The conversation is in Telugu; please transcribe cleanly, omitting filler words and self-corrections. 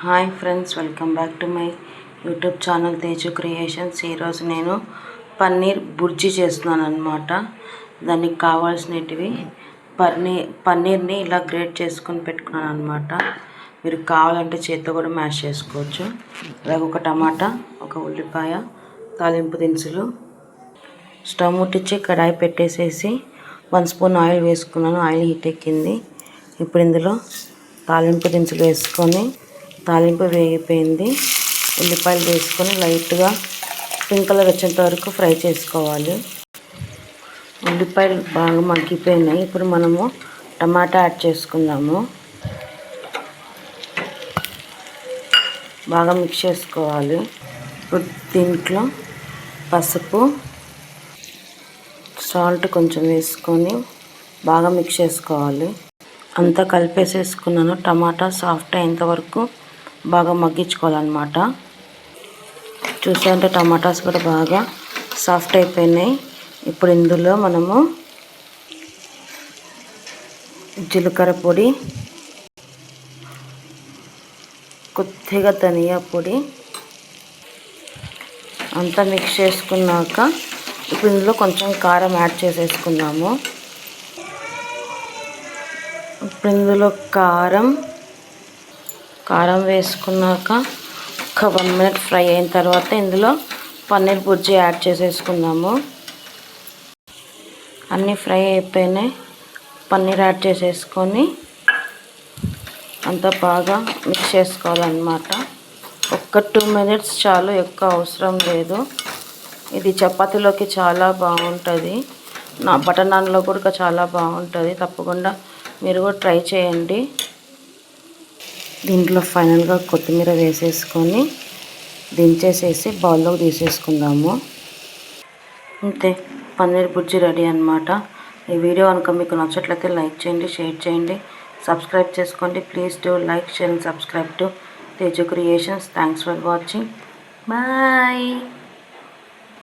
Hi friends, welcome back to my YouTube channel Teju creations. ఈరోజు నేను పన్నీర్ బుర్జీ చేస్తున్నాను అనమాట. దానికి కావాల్సినవి పన్నీర్ని ఇలా గ్రేట్ చేసుకొని పెట్టుకున్నాను అనమాట. మీరు కావాలంటే చేతితో కూడా మ్యాష్ చేసుకోవచ్చు. అలాగే ఒక టమాటా, ఒక ఉల్లిపాయ, తాలింపు దినుసులు. స్టవ్ ముట్టించి కడాయి పెట్టేసేసి 1 స్పూన్ ఆయిల్ వేసుకున్నాను. ఆయిల్ హీట్ ఎక్కింది. ఇప్పుడు ఇందులో తాలింపు దినుసులు వేసుకొని, తాలింపు వేగిపోయింది. ఉల్లిపాయలు వేసుకొని లైట్గా పింక్ కలర్ వచ్చేంత వరకు ఫ్రై చేసుకోవాలి. ఉల్లిపాయలు బాగా మగ్గిపోయినాయి. ఇప్పుడు మనము టమాటా యాడ్ చేసుకుందాము. బాగా మిక్స్ చేసుకోవాలి. ఇప్పుడు దీంట్లో పసుపు, సాల్ట్ కొంచెం వేసుకొని బాగా మిక్స్ చేసుకోవాలి. అంతా కలిపేసేసుకున్నాను. టమాటా సాఫ్ట్ అయ్యేంత వరకు బాగా మగ్గించుకోవాలన్నమాట. చూసారంటే టమాటాస్ కూడా బాగా సాఫ్ట్ అయిపోయినాయి. ఇప్పుడు ఇందులో మనము జీలకర్ర పొడి, కొద్దిగా ధనియా పొడి అంతా మిక్స్ చేసుకున్నాక ఇప్పుడు ఇందులో కొంచెం కారం యాడ్ చేసేసుకుందాము. ఇప్పుడు ఇందులో కారం వేసుకున్నాక ఒక 1 మినిట్ ఫ్రై అయిన తర్వాత ఇందులో పన్నీర్ బుర్జీ యాడ్ చేసేసుకుందాము. అన్నీ ఫ్రై అయిపోయినాయి. పన్నీర్ యాడ్ చేసేసుకొని అంతా బాగా మిక్స్ చేసుకోవాలన్నమాట. ఒక్క 2 మినిట్స్ చాలు, ఎక్కువ అవసరం లేదు. ఇది చపాతీలోకి చాలా బాగుంటుంది. బటర్ నాన్లో కూడా చాలా బాగుంటుంది. తప్పకుండా మీరు కూడా ట్రై చేయండి. దీంట్లో ఫైనల్గా కొత్తిమీర వేసేసుకొని దించేసేసి బౌల్లోకి తీసేసుకుందాము. అంతే, పన్నీర్ బుర్జీ రెడీ అనమాట. ఈ వీడియో కనుక మీకు నచ్చట్లయితే లైక్ చేయండి, షేర్ చేయండి, సబ్స్క్రైబ్ చేసుకోండి. Please do like, share and subscribe to Teju creations. Thanks for watching. Bye.